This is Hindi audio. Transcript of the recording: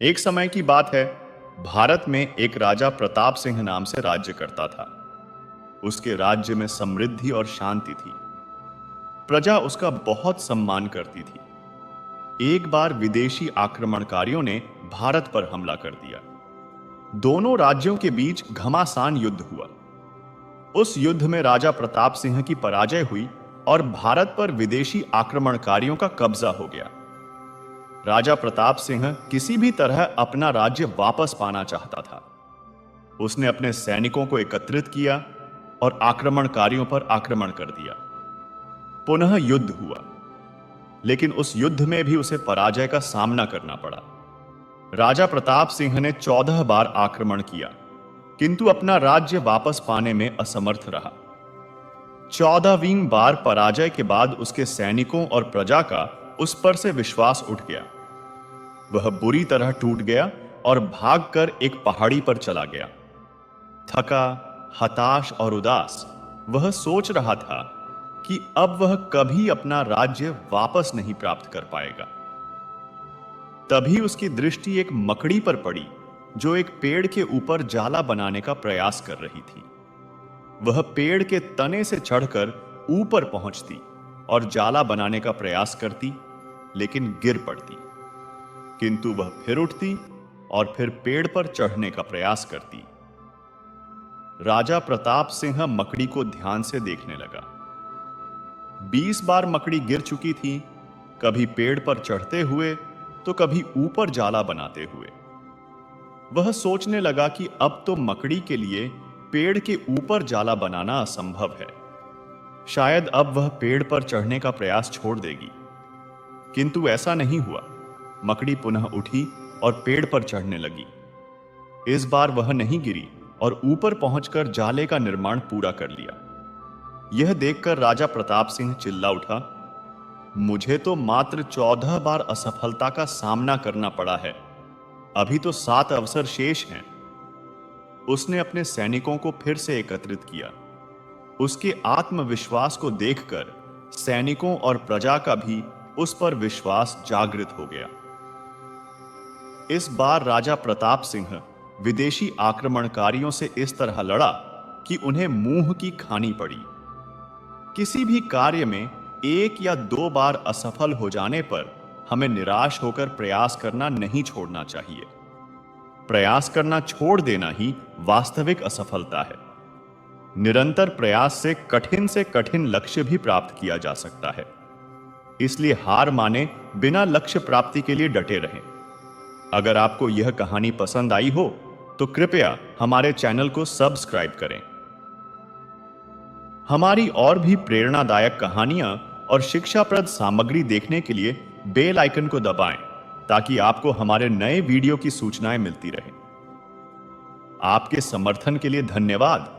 एक समय की बात है। भारत में एक राजा प्रताप सिंह नाम से राज्य करता था। उसके राज्य में समृद्धि और शांति थी। प्रजा उसका बहुत सम्मान करती थी। एक बार विदेशी आक्रमणकारियों ने भारत पर हमला कर दिया। दोनों राज्यों के बीच घमासान युद्ध हुआ। उस युद्ध में राजा प्रताप सिंह की पराजय हुई और भारत पर विदेशी आक्रमणकारियों का कब्जा हो गया। राजा प्रताप सिंह किसी भी तरह अपना राज्य वापस पाना चाहता था। उसने अपने सैनिकों को एकत्रित किया और आक्रमणकारियों पर आक्रमण कर दिया। पुनः युद्ध हुआ, लेकिन उस युद्ध में भी उसे पराजय का सामना करना पड़ा। राजा प्रताप सिंह ने 14 बार आक्रमण किया, किंतु अपना राज्य वापस पाने में असमर्थ रहा। 14वीं बार पराजय के बाद उसके सैनिकों और प्रजा का उस पर से विश्वास उठ गया। वह बुरी तरह टूट गया और भागकर एक पहाड़ी पर चला गया। थका, हताश और उदास वह सोच रहा था कि अब वह कभी अपना राज्य वापस नहीं प्राप्त कर पाएगा। तभी उसकी दृष्टि एक मकड़ी पर पड़ी, जो एक पेड़ के ऊपर जाला बनाने का प्रयास कर रही थी। वह पेड़ के तने से चढ़कर ऊपर पहुंचती और जाला बनाने का प्रयास करती, लेकिन गिर पड़ती। किंतु वह फिर उठती और फिर पेड़ पर चढ़ने का प्रयास करती। राजा प्रताप सिंह मकड़ी को ध्यान से देखने लगा। 20 बार मकड़ी गिर चुकी थी, कभी पेड़ पर चढ़ते हुए तो कभी ऊपर जाला बनाते हुए। वह सोचने लगा कि अब तो मकड़ी के लिए पेड़ के ऊपर जाला बनाना असंभव है। शायद अब वह पेड़ पर चढ़ने का प्रयास छोड़ देगी। किंतु ऐसा नहीं हुआ। मकड़ी पुनः उठी और पेड़ पर चढ़ने लगी। इस बार वह नहीं गिरी और ऊपर पहुंचकर जाले का निर्माण पूरा कर लिया। यह देखकर राजा प्रताप सिंह चिल्ला उठा, मुझे तो मात्र 14 बार असफलता का सामना करना पड़ा है, अभी तो 7 अवसर शेष हैं। उसने अपने सैनिकों को फिर से एकत्रित किया। उसके आत्मविश्वास को देखकर सैनिकों और प्रजा का भी उस पर विश्वास जागृत हो गया। इस बार राजा प्रताप सिंह विदेशी आक्रमणकारियों से इस तरह लड़ा कि उन्हें मुंह की खानी पड़ी। किसी भी कार्य में 1 या 2 बार असफल हो जाने पर हमें निराश होकर प्रयास करना नहीं छोड़ना चाहिए। प्रयास करना छोड़ देना ही वास्तविक असफलता है। निरंतर प्रयास से कठिन लक्ष्य भी प्राप्त किया जा सकता है। इसलिए हार माने बिना लक्ष्य प्राप्ति के लिए डटे रहें। अगर आपको यह कहानी पसंद आई हो तो कृपया हमारे चैनल को सब्सक्राइब करें। हमारी और भी प्रेरणादायक कहानियां और शिक्षाप्रद सामग्री देखने के लिए बेल आइकन को दबाएं, ताकि आपको हमारे नए वीडियो की सूचनाएं मिलती रहें। आपके समर्थन के लिए धन्यवाद।